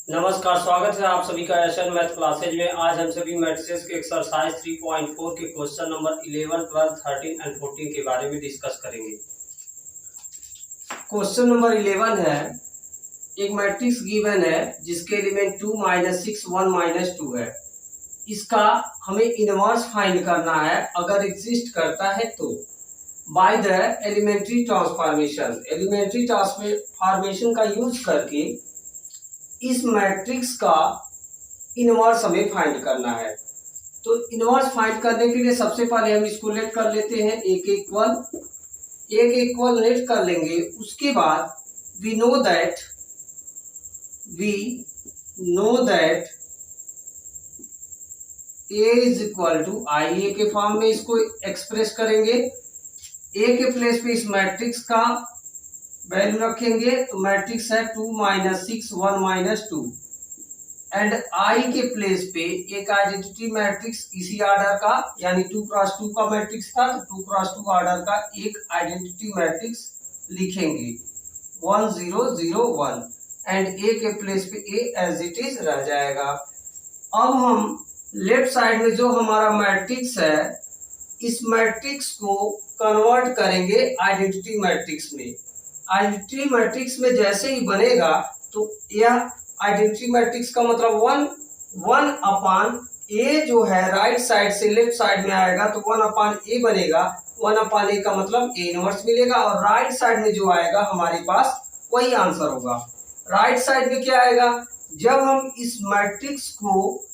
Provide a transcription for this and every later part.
नमस्कार, स्वागत है आप सभी का एसएन मैथ क्लासेज में। आज हम सभी मैट्रिसेस के एक्सरसाइज 3.4 के क्वेश्चन नंबर 11, 12, 13 एंड 14 के बारे में डिस्कस करेंगे। क्वेश्चन नंबर 11 है, एक मैट्रिक्स गिवन है जिसके एलिमेंट 2 -6 1 -2 है। इसका हमें इनवर्स फाइंड करना है अगर एग्जिस्ट करता है तो। By the elementary transformation, elementary transformation का यूज करके इस मैट्रिक्स का इनवर्स हमें फाइंड करना है। तो इनवर्स फाइंड करने के लिए सबसे पहले हम इसको लेट कर लेते हैं, एक इक्वल लेट कर लेंगे। उसके बाद we know that a is equal to I, A के फॉर्म में इसको एक्सप्रेस करेंगे। ए के प्लेस पे इस मैट्रिक्स का वैल्यू रखेंगे, तो मैट्रिक्स है 2 -6 1 -2 एंड आई के प्लेस पे एक आइडेंटिटी मैट्रिक्स इसी ऑर्डर का, यानी 2 क्रॉस 2 का मैट्रिक्स था, तो 2 क्रॉस 2 ऑर्डर का एक आइडेंटिटी मैट्रिक्स लिखेंगे 1 0 0 1 एंड ए के प्लेस पे ए एज इट इज रह जाएगा। अब हम लेफ्ट साइड में जो हमारा मैट्रिक्स है, इस मैट्रिक्स को कन्वर्ट करेंगे आइडेंटिटी मैट्रिक्स में। आइडेंटिटी मैट्रिक्स में जैसे ही बनेगा तो यह आइडेंटिटी मैट्रिक्स का मतलब 1 अपान ए जो है राइट साइड से लेफ्ट साइड में आएगा, तो 1 अपान ए बनेगा। 1 अपान ए का मतलब ए इनवर्स मिलेगा और राइट साइड में जो आएगा हमारे पास वही आंसर होगा। राइट साइड में क्या आएगा, जब हम इस मैट्रिक्स को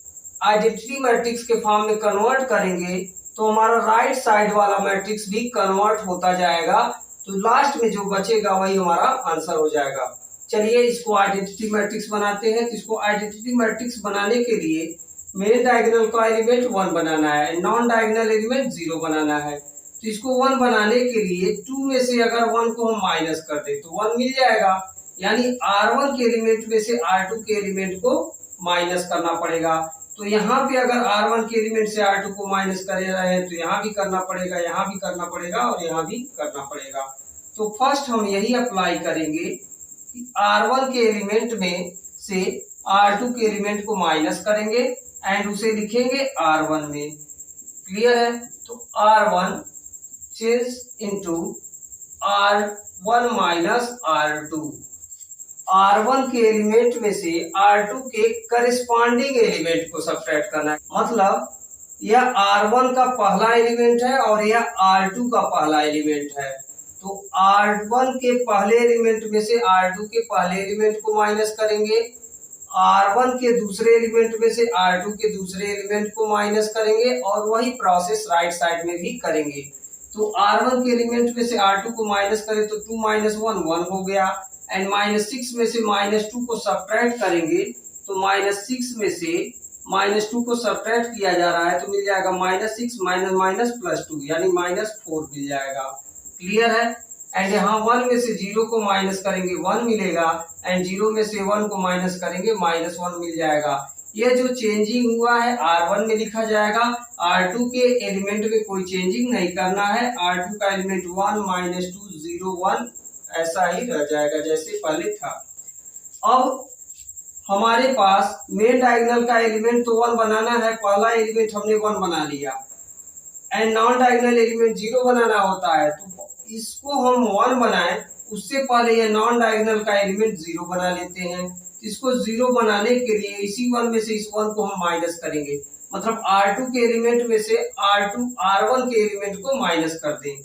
आइडेंटिटी मैट्रिक्स के फॉर्म में कन्वर्ट करेंगे तो हमारा राइट साइड वाला मैट्रिक्स भी कन्वर्ट होता जाएगा, तो लास्ट में जो बचेगा वही हमारा आंसर हो जाएगा। चलिए इसको आइडेंटिटी मैट्रिक्स बनाते हैं। तो इसको आइडेंटिटी मैट्रिक्स बनाने के लिए मेन डायगोनल का एलिमेंट 1 बनाना है, नॉन डायगोनल एलिमेंट 0 बनाना है। तो इसको 1 बनाने के लिए 2 में से अगर 1 को हम माइनस कर दे तो 1 मिल जाएगा, यानी R1 के एलिमेंट में से R2 के एलिमेंट को माइनस करना पड़ेगा। तो यहाँ पे अगर R1 के एलिमेंट से R2 को माइनस कर रहे हैं तो यहाँ भी करना पड़ेगा, यहाँ भी करना पड़ेगा और यहाँ भी करना पड़ेगा। तो फर्स्ट हम यही अप्लाई करेंगे कि R1 के एलिमेंट में से R2 के एलिमेंट को माइनस करेंगे एंड उसे लिखेंगे R1 में। क्लियर है? तो R1 change into R1 minus R2। R1 के एलिमेंट में से R2 के करिस्पॉन्डिंग एलिमेंट को सब्ट्रैक्ट करना है, मतलब यह R1 का पहला एलिमेंट है और यह R2 का पहला एलिमेंट है। तो R1 के पहले एलिमेंट में से R2 के पहले एलिमेंट को माइनस करेंगे, R1 के दूसरे एलिमेंट में से R2 के दूसरे एलिमेंट को माइनस करेंगे और वही प्रोसेस राइट साइड में भी करेंगे। तो R1 के एलिमेंट में से R2 को माइनस करें तो 2 - 1 1 हो गया एंड -6 में से -2 को सब्ट्रैक्ट करेंगे तो -6 में से -2 को सब्ट्रैक्ट किया जा रहा है तो मिल जाएगा -6 -2 यानी -4 मिल जाएगा। क्लियर है? एंड यहाँ 1 में से 0 को माइनस करेंगे 1 मिलेगा एंड 0 में से 1 को माइनस करेंगे -1 मिल जाएगा। ये जो चेंजिंग हुआ है R1 में लिखा जाएगा, R2 के एलिमेंट में कोई चेंजिंग नहीं करना है। R2 का एलिमेंट 1 -2 0 1 ऐसा ही रह जाएगा जैसे पहले था। अब हमारे पास मेन डायगोनल का एलिमेंट तो 1 बनाना है, पहला एलिमेंट हमने 1 बना लिया एंड नॉन डायगोनल एलिमेंट 0 बनाना होता है। तो इसको हम 1 बनाएं उससे पहले ये नॉन डायगोनल का एलिमेंट 0 बना लेते हैं। इसको 0 बनाने के लिए इसी 1 में से इस 1 को हम माइनस करेंगे, मतलब R2 के एलिमेंट में से R1 के एलिमेंट को माइनस कर दें।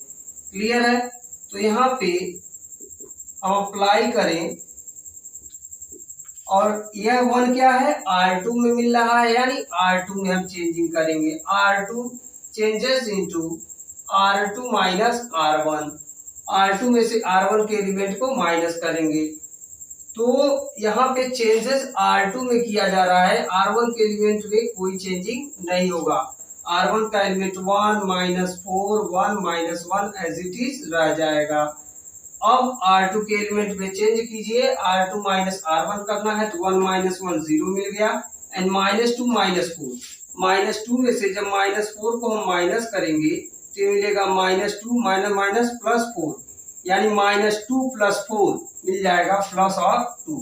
क्लियर है? तो यहाँ पे हम अप्लाई करें और यह 1 क्या है, R2 में मिल रहा है, यानी R2 में हम चेंजिंग करेंगे। R2 changes into R2 minus R1। R2 में से R1 के एलिमेंट को माइनस करेंगे तो यहाँ पे चेंजेस R2 में किया जा रहा है, R1 के एलिमेंट में कोई चेंजिंग नहीं होगा। R1 का एलिमेंट 1 -4 1 -1 एज इट इज रह जाएगा। अब R2 के एलिमेंट में चेंज कीजिए, R2 माइनस R1 करना है तो 1 - 1 0 मिल गया एंड -2 -4। -2 में से जब -4 को हम माइनस करेंगे तो मिलेगा -2 +4 यानी -2 + 4 मिल जाएगा +2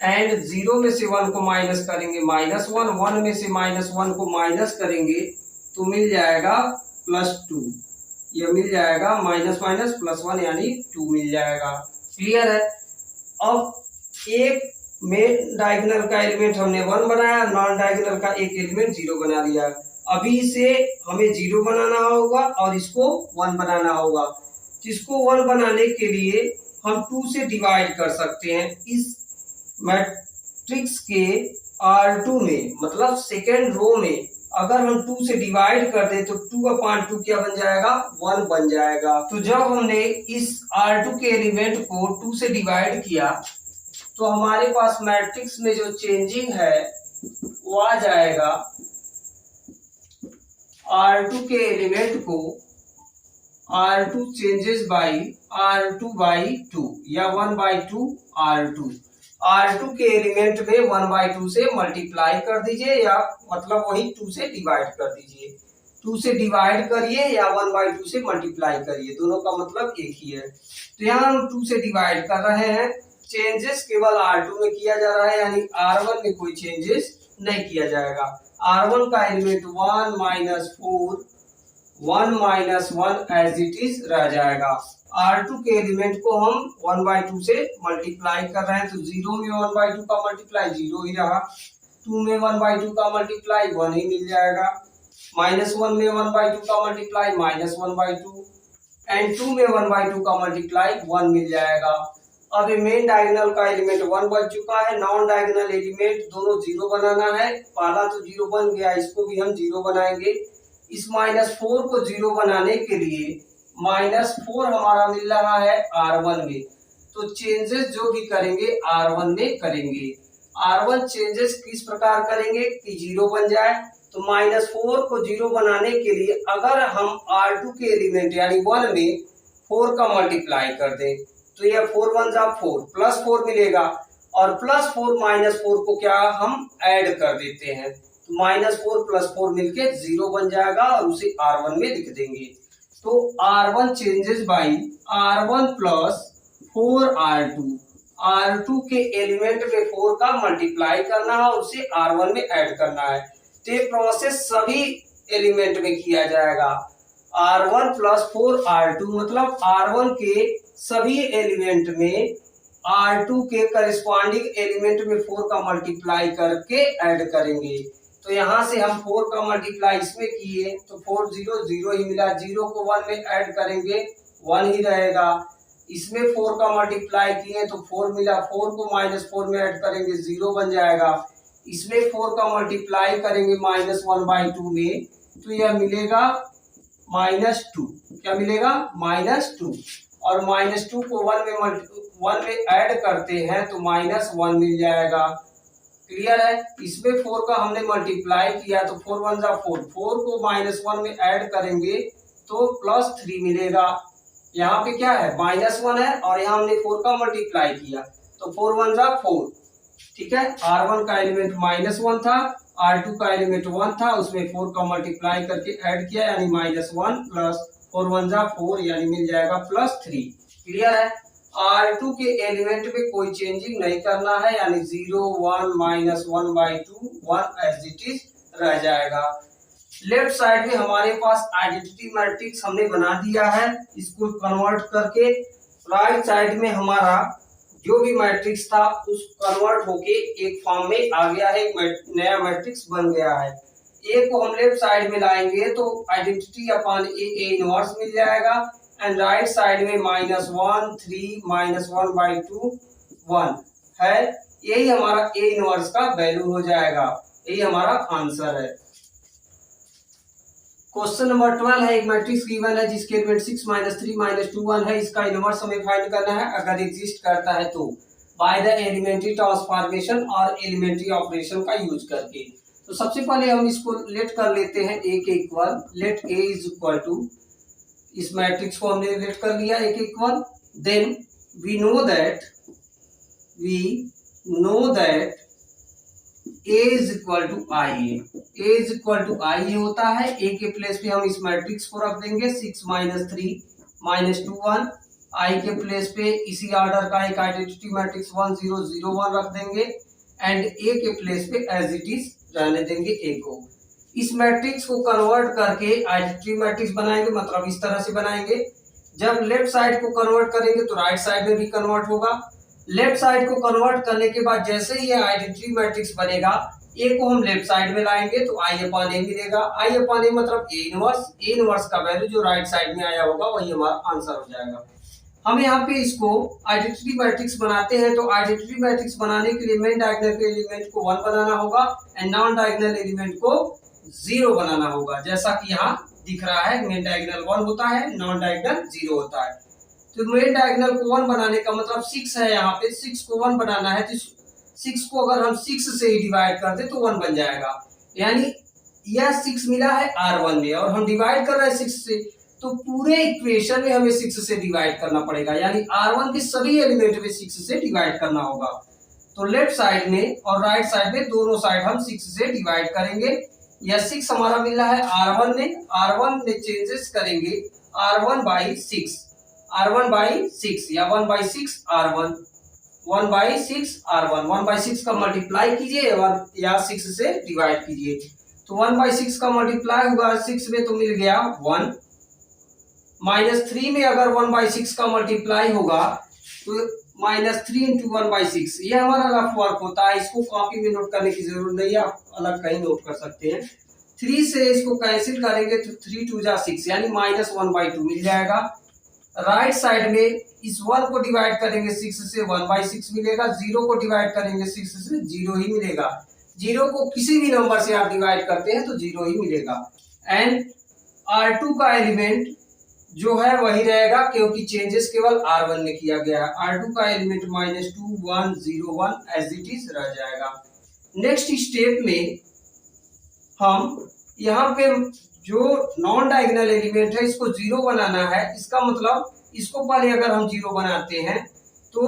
एंड 0 में से 1 को माइनस करेंगे -1, 1 में से -1 को माइनस करेंगे तो मिल जाएगा +2। यह मिल जाएगा माइनस माइनस +1 यानी 2 मिल जाएगा। क्लियर है। अब एक मेन डायगोनल का एलिमेंट हमने 1 बनाया, नॉन डायगोनल का एक एलिमेंट 0 बना लिया। अभी इसे हमें 0 बनाना होगा और इसको 1 बनाना होगा। इसको 1 बनाने के लिए हम 2 से डिवाइड कर सकते हैं। इस मैट्रिक्स के R2 में, मतलब सेकेंड रो में अगर हम 2 से डिवाइड कर दें तो 2/2 क्या बन जाएगा, 1 बन जाएगा। तो जब हमने इस R2 के एलिमेंट को 2 से डिवाइड किया तो हमारे पास मैट्रिक्स में जो चेंजिंग है वो आ जाएगा, R2 के एलिमेंट को R2 चेंजेस बाई R2/2 या 1/2 R2। R2 के एलिमेंट में 1/2 से मल्टीप्लाई कर दीजिए या मतलब वही 2 से डिवाइड कर दीजिए। 2 से डिवाइड करिए या 1/2 से मल्टीप्लाई करिए, दोनों का मतलब एक ही है। तो यहाँ हम 2 से डिवाइड कर रहे हैं। चेंजेस केवल R2 में किया जा रहा है, यानी R1 में कोई चेंजेस नहीं किया जाएगा। R1 का एलिमेंट 1 - 4 1 - 1 एज इट इज रह जाएगा। R2 के एलिमेंट को हम 1/2 से मल्टीप्लाई कर रहे हैं तो 0 में 1/2 का मल्टीप्लाई 0 ही रहा, 2 में 1/2 का मल्टीप्लाई 1 ही मिल जाएगा, -1 में 1/2 का मल्टीप्लाई -1/2 एंड 2 में 1/2 का मल्टीप्लाई 1 मिल जाएगा। अब मेन डायगोनल का एलिमेंट 1 बन चुका है, नॉन डायगोनल एलिमेंट दोनों 0 बनाना है। पहला तो 0 बन गया, इसको भी हम 0 बनाएंगे। इस -4 को 0 बनाने के लिए -4 हमारा मिल रहा है R1 में, तो चेंजेस जो भी करेंगे R1 में करेंगे। R1 चेंजेस किस प्रकार करेंगे कि 0 बन जाए। तो -4 को 0 बनाने के लिए अगर हम R2 के एलिमेंट यानी 1 में 4 का मल्टीप्लाई कर दें तो यह 4 1 जा 4 +4 मिलेगा और +4 -4 को क्या हम ऐड कर देते हैं तो -4 + 4 मिलके 0 बन जाएगा और उसे R1 में लिख देंगे। तो R1 changes by R1 + 4R2। R2 के एलिमेंट में 4 का मल्टीप्लाई करना है और उसे R1 में ऐड करना है। तो ये प्रोसेस सभी एलिमेंट में किया जाएगा। R1 + 4R2 मतलब R1 के सभी एलिमेंट में R2 के करिस्पॉन्डिंग एलिमेंट में 4 का मल्टीप्लाई करके ऐड करेंगे। तो यहाँ से हम 4 का मल्टीप्लाई इसमें किए तो 4 0 0 ही मिला, 0 को 1 में ऐड करेंगे 1 ही रहेगा। इसमें 4 का मल्टीप्लाई किए तो 4 मिला, 4 को -4 में ऐड करेंगे 0 बन जाएगा। इसमें 4 का मल्टीप्लाई करेंगे -1/2 में तो यह मिलेगा -2। क्या मिलेगा, -2 और -2 को 1 में ऐड करते हैं तो -1 मिल जाएगा। क्लियर है। इसमें 4 का हमने मल्टीप्लाई किया तो 4 1 जा 4, 4 को -1 में ऐड करेंगे तो +3 मिलेगा। यहाँ पे क्या है, -1 है और यहाँ हमने 4 का मल्टीप्लाई किया तो 4 1 जा 4। ठीक है। R1 का एलिमेंट -1 था, R2 का एलिमेंट 1 था, उसमें 4 का मल्टीप्लाई करके ऐड किया यानी -1 + 4 1 जा 4 यानी मिल जाएगा +3। क्लियर है। R2 के एलिमेंट में कोई चेंजिंग नहीं करना है यानी 0 1 -1/2 1 एज इट इज रह जाएगा। लेफ्ट साइड में हमारे पास आइडेंटिटी मैट्रिक्स हमने बना दिया है, इसको कन्वर्ट करके राइट साइड में हमारा जो भी मैट्रिक्स था उस कन्वर्ट होके एक फॉर्म में आ गया है, एक नया मैट्रिक्स बन गया है। ए को हम लेफ्ट साइड में लाएंगे तो आइडेंटिटी अपॉन ए इनवर्स मिल जाएगा एंड राइट साइड में -1 3 -1/2 1 है। यही हमारा ए इनवर्स का वैल्यू हो जाएगा, यही हमारा आंसर है। क्वेश्चन नंबर 12 है, एक मैट्रिक्स गिवन है जिसके एलिमेंट 6 -3 -2 1 है, इसका इनवर्स हमें फाइंड करना है अगर एग्जिस्ट करता है तो बाय द एलिमेंट्री ट्रांसफॉर्मेशन और एलिमेंट्री ऑपरेशन का यूज करके। तो सबसे पहले हम इसको लेट कर लेते हैं ए के equal, let A is equal to, इस मैट्रिक्स को हमने लेट कर लिया ए के equal, then we know that A is equal to I A is equal to I होता है। ए के प्लेस पे हम इस मैट्रिक्स को रख देंगे 6 -3 -2 1। आई के प्लेस पे इसी ऑर्डर का एक आइडेंटिटी मैट्रिक्स 1 0 0 1 रख देंगे एंड ए के प्लेस पे एज इट इज रहने देंगे ए को। इस मैट्रिक्स को कन्वर्ट करके आइडेंटिटी मैट्रिक्स बनाएंगे, मतलब इस तरह से बनाएंगे। जब लेफ्ट साइड को कन्वर्ट करेंगे तो राइट साइड में भी कन्वर्ट होगा। लेफ्ट साइड को कन्वर्ट करने के बाद जैसे ही ये आइडेंटिटी मैट्रिक्स बनेगा, ए को हम लेफ्ट साइड में लाएंगे तो आई अपॉन ए मिलेगा। आई अपॉन ए मतलब ए इनवर्स, ए इनवर्स का वैल्यू जो राइट साइड में आया होगा वही हमारा आंसर हो जाएगा। हम यहाँ पे इसको आइडेंटिटी मैट्रिक्स बनाते हैं, तो आइडेंटिटी मैट्रिक्स बनाने के लिए मेन डायगोनल के एलिमेंट को 1 बनाना होगा एंड नॉन डायगोनल एलिमेंट को 0 बनाना होगा। जैसा कि यहाँ दिख रहा है, मेन डायगोनल 1 होता है, नॉन डायगोनल 0 होता है। तो मेन डायगोनल को 1 बनाने का मतलब 6 है, यहाँ पे 6 को 1 बनाना है तो 6 को अगर हम 6 से ही डिवाइड कर दे तो 1 बन जाएगा। यानी यह 6 मिला है R1 में और हम डिवाइड कर रहे हैं 6 से, तो पूरे इक्वेशन में हमें 6 से डिवाइड करना पड़ेगा। यानी R1 के सभी एलिमेंट में 6 से डिवाइड करना होगा। तो लेफ्ट साइड में और राइट साइड में दोनों साइड हम 6 से डिवाइड करेंगे। यह 6 हमारा मिल रहा है R1 में, R1 में चेंजेस करेंगे R1 बाई 6, R1 बाई 6 या 1 by 6 R1, 1 by 6 R1, 1 by 6 का मल्टीप्लाई कीजिए या 6 से डिवाइड कीजिए। तो 1 बाई 6 का मल्टीप्लाई होगा 6 में तो मिल गया 1, -3 में अगर 1 बाई 6 का मल्टीप्लाई होगा तो -3 इंटू 1 बाई 6, ये हमारा रफ वर्क होता है। इसको कॉपी में नोट करने की जरूरत नहीं है, आप अलग कहीं नोट कर सकते हैं। 3 से इसको कैंसिल करेंगे तो 3 2 जा 6 यानी -1 बाई 2 मिल जाएगा। राइट साइड में इस 1 को डिवाइड करेंगे 6 से 1 बाई 6 मिलेगा, 0 को डिवाइड करेंगे 6 से 0 ही मिलेगा। 0 को किसी भी नंबर से आप डिवाइड करते हैं तो 0 ही मिलेगा। एंड R2 का एलिमेंट जो है वही रहेगा क्योंकि चेंजेस केवल R1 में किया गया है। R2 का एलिमेंट -2 1 0 1 एज इट इज रह जाएगा। नेक्स्ट स्टेप में हम यहाँ पे जो नॉन डायगोनल एलिमेंट है इसको 0 बनाना है। इसका मतलब इसको पहले अगर हम 0 बनाते हैं तो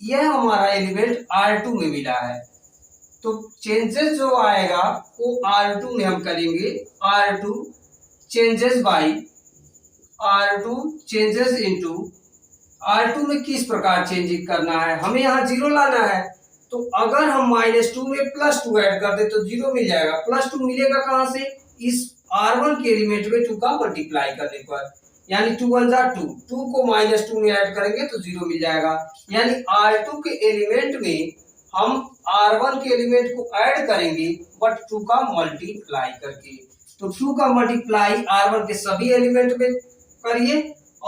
यह हमारा एलिमेंट R2 में मिला है, तो चेंजेस जो आएगा वो R2 में हम करेंगे। R2 changes by R2 changes into R2 में किस प्रकार चेंजिंग करना है, हमें यहाँ 0 लाना है। तो अगर हम -2 में +2 ऐड कर दे तो 0 मिल जाएगा। +2 मिलेगा कहाँ से, इस R1 के एलिमेंट में 2 का मल्टीप्लाई करने पर, यानी 2 1 जा 2, 2 को -2 में ऐड करेंगे तो 0 मिल जाएगा। यानी R2 के एलिमेंट में हम R1 के एलिमेंट को ऐड करेंगे बट 2 का मल्टीप्लाई करके। तो 2 का मल्टीप्लाई R1 के सभी एलिमेंट में करिए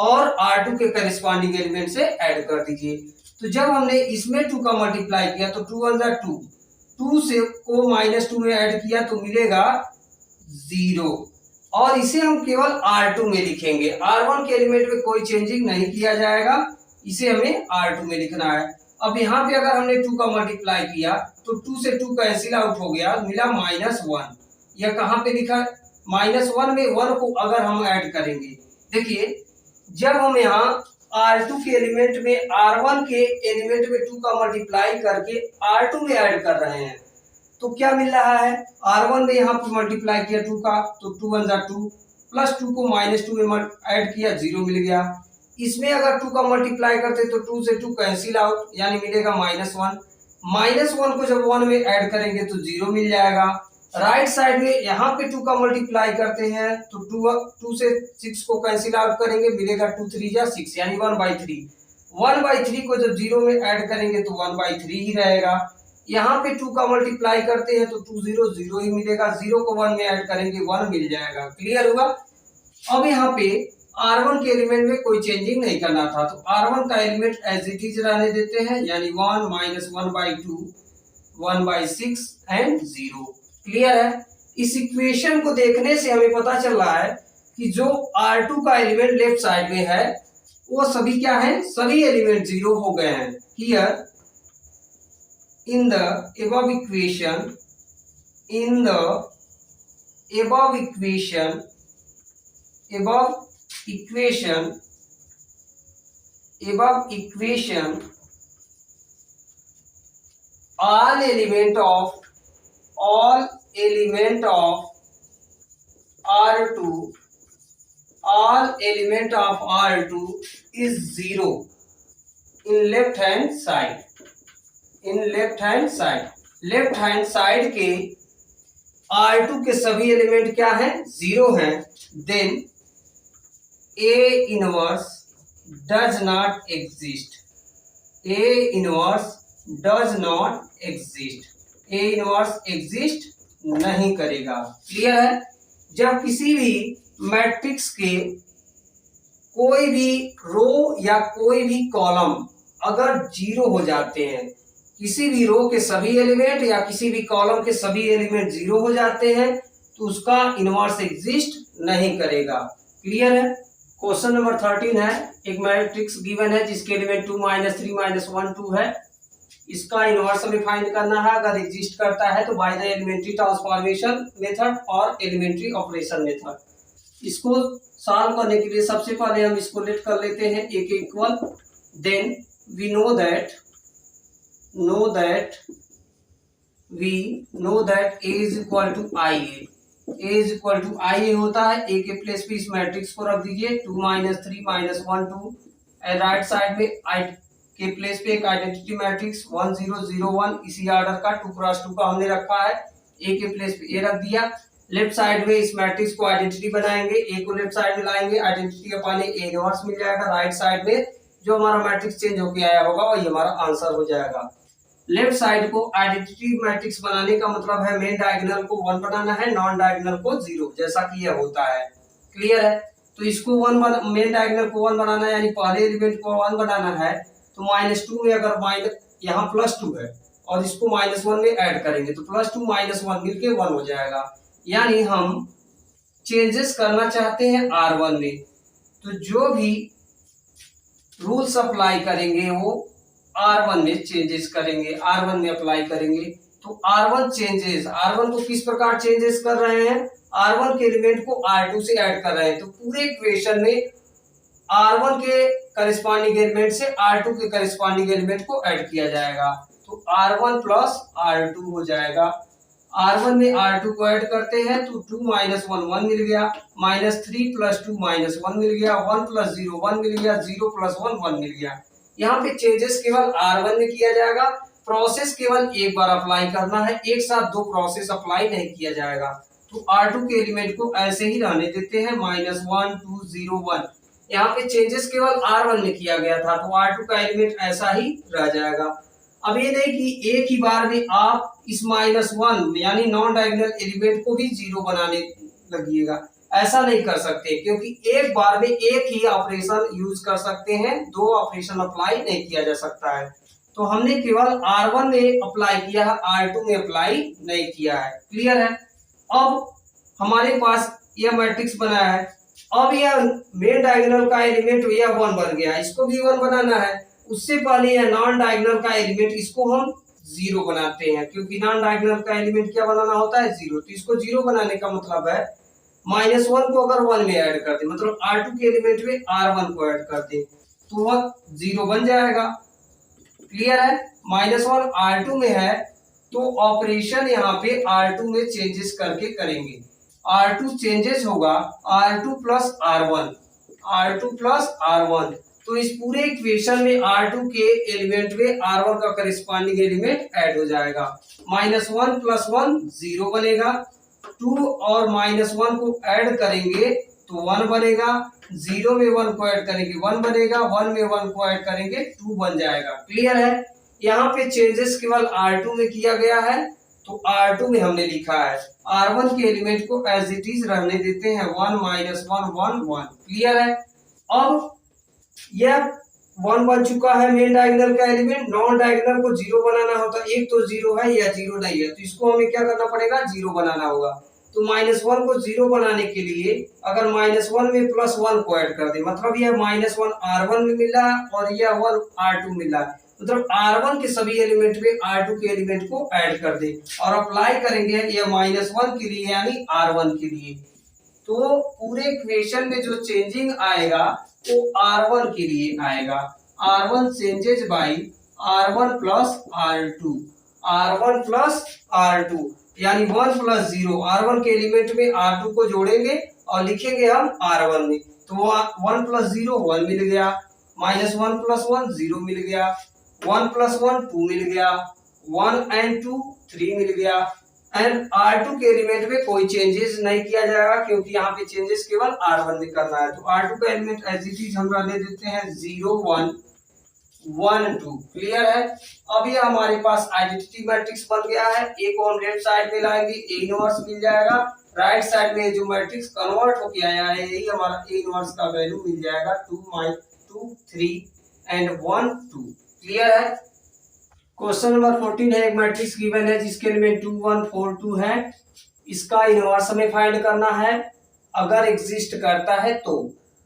और R2 के करिस्पॉन्डिंग एलिमेंट से ऐड कर दीजिए। तो जब हमने इसमें 2 का मल्टीप्लाई किया तो 2 1 जा 2, 2 से को -2 में ऐड किया तो मिलेगा 0 और इसे हम केवल R2 में लिखेंगे। R1 के एलिमेंट में कोई चेंजिंग नहीं किया जाएगा, इसे हमें R2 में लिखना है। अब यहाँ पे अगर हमने 2 का मल्टीप्लाई किया तो 2 से 2 कैंसिल आउट हो गया, मिला -1। यह कहाँ पे लिखा, -1 में 1 को अगर हम ऐड करेंगे, देखिए जब हम यहाँ R2 के एलिमेंट में R1 के एलिमेंट में 2 का मल्टीप्लाई करके R2 में ऐड कर रहे हैं तो क्या मिल रहा है, R1 में यहाँ पर मल्टीप्लाई किया 2 का तो 2 1 जा 2, +2 को -2 में ऐड किया 0 मिल गया। इसमें अगर 2 का मल्टीप्लाई करते तो 2 से 2 कैंसिल आउट यानी मिलेगा -1, -1 को जब 1 में ऐड करेंगे तो 0 मिल जाएगा। राइट साइड में यहाँ पे 2 का मल्टीप्लाई करते हैं तो 2 से 6 को कैंसिल आउट करेंगे, मिलेगा 2 3 जा 6 यानी 1/3। 1/3 को जब 0 में ऐड करेंगे तो 1/3 ही रहेगा। यहाँ पे 2 का मल्टीप्लाई करते हैं तो 2 0 0 ही मिलेगा, 0 को 1 में ऐड करेंगे 1 मिल जाएगा। क्लियर हुआ। अब यहाँ पे R1 के एलिमेंट में कोई चेंजिंग नहीं करना था तो R1 का एलिमेंट एज इट इज रहने देते हैं, यानी 1 -1/2 1/6 एंड 0। क्लियर है। इस इक्वेशन को देखने से हमें पता चल रहा है कि जो R2 का एलिमेंट लेफ्ट साइड में है वो सभी क्या है, सभी एलिमेंट 0 हो गए हैं। Here in the above equation, in the above equation all element of R2 all element of R2 is 0 in left hand side. In left hand side के R2 के सभी एलिमेंट क्या हैं? 0 हैं. Then A inverse does not exist. A inverse does not exist. A inverse exist नहीं करेगा. Clear है? जब किसी भी मैट्रिक्स के कोई भी रो या कोई भी कॉलम अगर 0 हो जाते हैं, किसी भी रो के सभी एलिमेंट या किसी भी कॉलम के सभी एलिमेंट 0 हो जाते हैं, तो उसका इनवर्स एग्जिस्ट नहीं करेगा. क्लियर है? क्वेश्चन नंबर 13 है. एक मैट्रिक्स गिवन है जिसके एलिमेंट 2 -3 -1 2 है. इसका इनवर्स हमें फाइंड करना है. अगर एग्जिस्ट करता है तो by the elementary transformation method और एलिमेंट्री ऑपरेशन मेथड. इसको सॉल्व करने के लिए सबसे पहले हम इसको लेट कर लेते हैं a के equal. Then we know that a is equal to IA. a is equal to IA होता है. a के प्लेस पे इस मैट्रिक्स को रख दीजिए 2 -3 -1 2. राइट साइड में I के प्लेस पे एक आइडेंटिटी मैट्रिक्स 1 0 0 1 इसी ऑर्डर का 2 क्रॉस 2 का हमने रखा है. a के प्लेस पे a रख दिया. लेफ्ट साइड में इस मैट्रिक्स को आइडेंटिटी बनाएंगे. a को लेफ्ट साइड में लाएंगे, आइडेंटिटी अपॉन a इनवर्स मिल जाएगा. राइट साइड में जो हमारा मैट्रिक्स चेंज होके आया होगा वही हमारा आंसर हो जाएगा. लेफ्ट साइड को आइडेंटिटी मैट्रिक्स बनाने का मतलब है मेन डायगोनल को 1 बनाना है, नॉन डायगोनल को 0, जैसा कि यह होता है. क्लियर है? तो इसको मेन डायगोनल को 1 बनाना है, यानी पहले एलिमेंट को 1 बनाना है. तो -2 में अगर यहाँ +2 है और इसको -1 में ऐड करेंगे तो +2 -1 मिलके 1 हो जाएगा. यानी हम चेंजेस करना चाहते हैं R1 में, तो जो भी रूल्स अप्लाई करेंगे वो R1 में चेंजेस करेंगे, R1 में अप्लाई करेंगे. तो R1 को किस प्रकार चेंजेस कर रहे हैं? R1 के एलिमेंट को R2 से ऐड कर रहे हैं. तो पूरे इक्वेशन में R1 के करिस्पॉन्डिंग एलिमेंट से R2 के करिस्पॉन्डिंग एलिमेंट को ऐड किया जाएगा. तो R1 प्लस R2 हो जाएगा. R1 में R2 को ऐड करते हैं तो 2 -1 1 मिल गया, -3 + 2 -1 मिल गया, 1 + 0 1 मिल गया, 0 + 1 1 मिल गया. यहाँ पे चेंजेस केवल R1 में किया जाएगा. प्रोसेस केवल एक बार अप्लाई करना है, एक साथ 2 प्रोसेस अप्लाई नहीं किया जाएगा. तो R2 के एलिमेंट को ऐसे ही रहने देते हैं -1 2 0 1. यहाँ पे चेंजेस केवल R1 में किया गया था तो R2 का एलिमेंट ऐसा ही रह जाएगा. अब ये नहीं कि एक ही बार में आप इस -1 यानी नॉन डायगोनल एलिमेंट को भी 0 बनाने लगिएगा. ऐसा नहीं कर सकते क्योंकि एक बार में एक ही ऑपरेशन यूज कर सकते हैं, 2 ऑपरेशन अप्लाई नहीं किया जा सकता है. तो हमने केवल R1 में अप्लाई किया है, R2 में अप्लाई नहीं किया है. क्लियर है? अब हमारे पास यह मैट्रिक्स बना है. अब यह मेन डायगोनल का एलिमेंट यह 1 बन गया, इसको भी 1 बनाना है. उससे पहले यह नॉन डायगोनल का एलिमेंट इसको हम 0 बनाते हैं, क्योंकि नॉन डायगोनल का एलिमेंट क्या बनाना होता है? 0. तो इसको 0 बनाने का मतलब है -1 को अगर 1 में ऐड कर दे, मतलब R2 के एलिमेंट में R1 को ऐड कर दे तो वह 0 बन जाएगा. क्लियर है? -1 R2 में है तो ऑपरेशन यहाँ पे R2 में चेंजेस करके करेंगे. R2 चेंजेस होगा R2 + R1. तो इस पूरे इक्वेशन में R2 के एलिमेंट में R1 का करिस्पॉन्डिंग एलिमेंट ऐड हो जाएगा. -1 + 1 0 बनेगा. 2 और -1 को ऐड करेंगे तो 1 बनेगा. 0 में 1 को ऐड करेंगे 1 बनेगा. 1 में 1 को ऐड करेंगे 2 बन जाएगा. क्लियर है? यहाँ पे चेंजेस केवल R2 में किया गया है तो R2 में हमने लिखा है. R1 के एलिमेंट को एज इट इज रहने देते हैं 1 -1 1 1. क्लियर है? अब यह 1 बन चुका है मेन डायगोनल का एलिमेंट. नॉन डायगोनल को 0 बनाना होता है. एक तो 0 है या 0 नहीं है, तो इसको हमें क्या करना पड़ेगा? 0 बनाना होगा. तो -1 को 0 बनाने के लिए अगर -1 में +1 को ऐड कर दे, मतलब यह -1 R1 में मिला और यह 1 R2 मिला, मतलब R1 के सभी एलिमेंट में R2 के एलिमेंट को ऐड कर दे और अप्लाई करेंगे यह -1 के लिए यानी R1 के लिए. तो पूरे इक्वेशन में जो चेंजिंग आएगा वो R1 के लिए आएगा. R1 changes by R1 + R2. यानी 1 प्लस 0 R1 के एलिमेंट में R2 को जोड़ेंगे और लिखेंगे हम R1 में, तो 1 प्लस 0 1 मिल गया, माइनस 1 प्लस 1 0 मिल गया, 1 प्लस 1 2 मिल गया, 1 एंड 2 3 मिल गया। एंड R2 के एलिमेंट में कोई चेंजेस नहीं किया जाएगा क्योंकि यहाँ पे चेंजेस केवल R1 में करना है, तो R2 का एलिमेंट एज इट इज हम रहने देते हैं 0 1 1 2। क्लियर है। अब ये हमारे पास आइडेंटिटी मैट्रिक्स बन गया है। ए को हम लेफ्ट साइड में लाएंगे, ए इनवर्स मिल जाएगा, राइट साइड में जो मैट्रिक्स कन्वर्ट होके आया है यही हमारा ए इनवर्स का वैल्यू मिल जाएगा 2 3 एंड 1 2। क्लियर है। क्वेश्चन नंबर 14 है, एक मैट्रिक्स गिवन है जिसके एलिमेंट 2 1 4 2 है, इसका इनवर्स हमें फाइंड करना है। अगर एग्जिस्ट करता है तो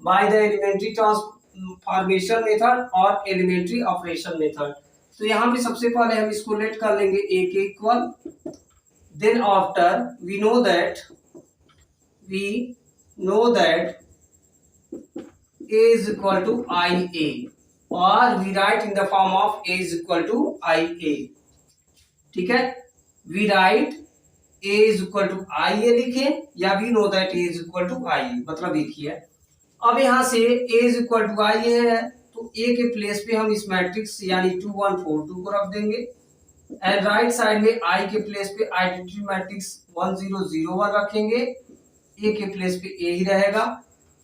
by the elementary transformation method और एलिमेंट्री ऑपरेशन मेथड। तो यहाँ पे सबसे पहले हम इसको लेट कर लेंगे ए के equal, then after we know that a is equal to ia और we write in the form of a is equal to ia। ठीक है, we write a is equal to ia लिखें या we know that a is equal to ia, मतलब एक ही है। अब यहाँ से a is equal to ia है तो a के प्लेस पे हम इस मैट्रिक्स यानी 2 1 4 2 को रख देंगे एंड राइट साइड में i के प्लेस पे आइडेंटिटी मैट्रिक्स 1 0 0 1 रखेंगे, a के प्लेस पे a ही रहेगा।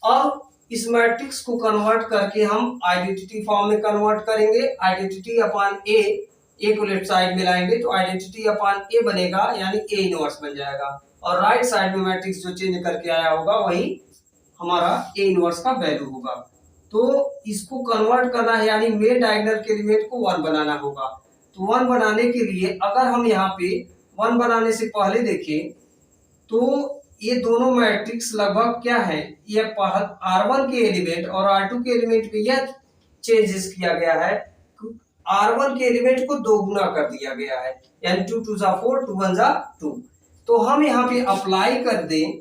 अब इस मैट्रिक्स को कन्वर्ट करके हम आइडेंटिटी फॉर्म में कन्वर्ट करेंगे, आइडेंटिटी अपॉन ए को लेफ्ट साइड में लाएंगे तो आइडेंटिटी अपॉन ए बनेगा यानी ए इनवर्स बन जाएगा और राइट साइड में मैट्रिक्स जो चेंज करके आया होगा वही हमारा ए इनवर्स का वैल्यू होगा। तो इसको कन्वर्ट करना है यानी मेन डायगोनल के एलिमेंट को 1 बनाना होगा। तो 1 बनाने के लिए अगर हम यहाँ पे 1 बनाने से पहले देखें तो ये दोनों मैट्रिक्स लगभग क्या है, ये R1 के एलिमेंट और R2 के एलिमेंट में यह चेंजेस किया गया है, R1 के एलिमेंट को 2 गुना कर दिया गया है यानी 2 2 जा 4 2 1 जा 2। तो हम यहाँ पे अप्लाई कर दें,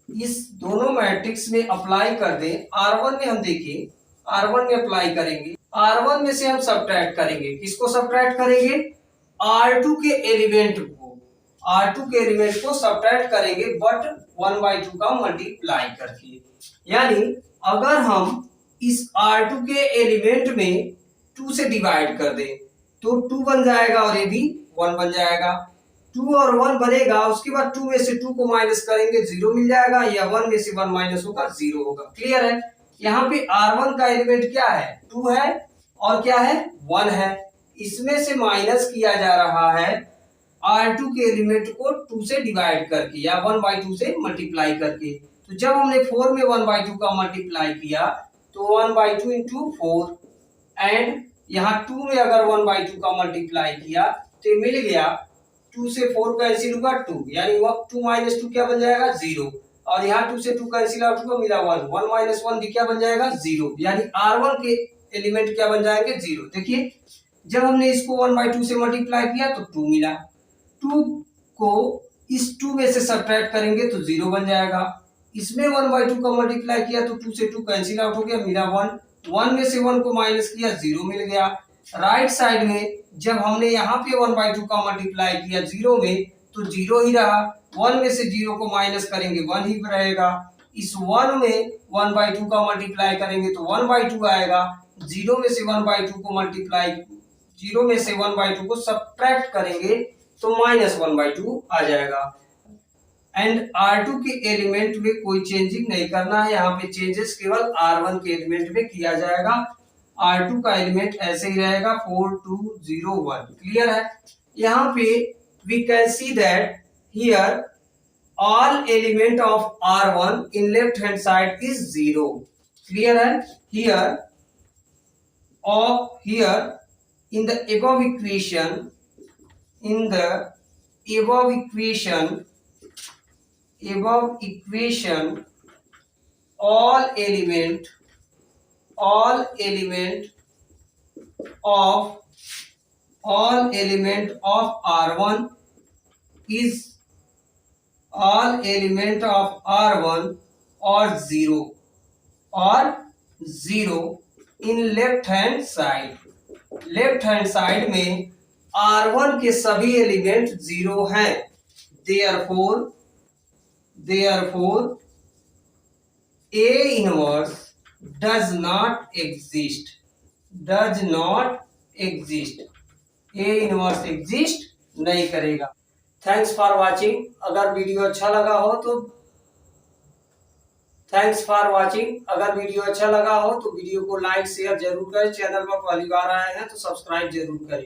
इस दोनों मैट्रिक्स में अप्लाई कर दें। R1 में हम देखें, R1 में अप्लाई करेंगे, R1 में से हम सब्ट्रैक्ट करेंगे, किसको सब्ट्रैक्ट करेंगे, R2 के एलिमेंट को, R2 के एलिमेंट को सब्ट्रैक्ट करेंगे बट 1/2 का मल्टीप्लाई करके। यानी अगर हम इस R2 के एलिमेंट में 2 से डिवाइड कर दें तो 2 बन जाएगा और ये भी 1 बन जाएगा। 2 और 1 बनेगा, उसके बाद 2 में से 2 को माइनस करेंगे 0 मिल जाएगा, या 1 में से 1 माइनस होगा 0 होगा। क्लियर है। यहाँ पे R1 का एलिमेंट क्या है, 2 है और क्या है 1 है, इसमें से माइनस किया जा रहा है R2 के एलिमेंट को 2 से डिवाइड करके या 1/2 से मल्टीप्लाई करके। तो जब हमने 4 में 1/2 का मल्टीप्लाई किया तो 1/2 इंटू 4 एंड यहाँ 2 में अगर 1/2 का मल्टीप्लाई किया तो मिल गया 2 से 4 कैंसिल हुआ 2 यानी 2 माइनस 2 क्या बन जाएगा 0 और यहाँ 2 से 2 कैंसिल आउट हुआ मिला 1, 1 माइनस 1 भी क्या बन जाएगा 0 यानी R1 के एलिमेंट क्या बन जाएंगे 0। देखिए जब हमने इसको 1/2 से मल्टीप्लाई किया तो 2 मिला, 2 को इस 2 में से सब्ट्रैक्ट करेंगे तो 0 बन जाएगा, इसमें 1/2 का मल्टीप्लाई किया तो 2 से 2 कैंसिल आउट हो गया मिला 1, 1 में से 1 को माइनस किया 0 मिल गया। राइट साइड में जब हमने यहाँ पे 1/2 का मल्टीप्लाई किया 0 में तो 0 ही रहा, 1 में से 0 को माइनस करेंगे 1 ही रहेगा, इस 1 में 1/2 का मल्टीप्लाई करेंगे तो 1/2 आएगा, 0 में से 1/2 को मल्टीप्लाई 0 में से 1/2 को सब्ट्रैक्ट करेंगे तो -1/2 आ जाएगा। एंड R2 के एलिमेंट में कोई चेंजिंग नहीं करना है, यहाँ पे चेंजेस केवल R1 के एलिमेंट में किया जाएगा। R2 का एलिमेंट ऐसे ही रहेगा 4 2 0 1। क्लियर है। यहाँ पे we can see that here all element of R1 in left hand side is 0। Clear है। Here in the above equation all element of R1 or 0 in left hand side में R1 के सभी element 0 हैं। Therefore A inverse does not exist। A inverse exist नहीं करेगा। Thanks for watching. अगर video अच्छा लगा हो तो वीडियो को लाइक शेयर जरूर करें। चैनल पर पहली बार आए हैं तो सब्सक्राइब जरूर करें।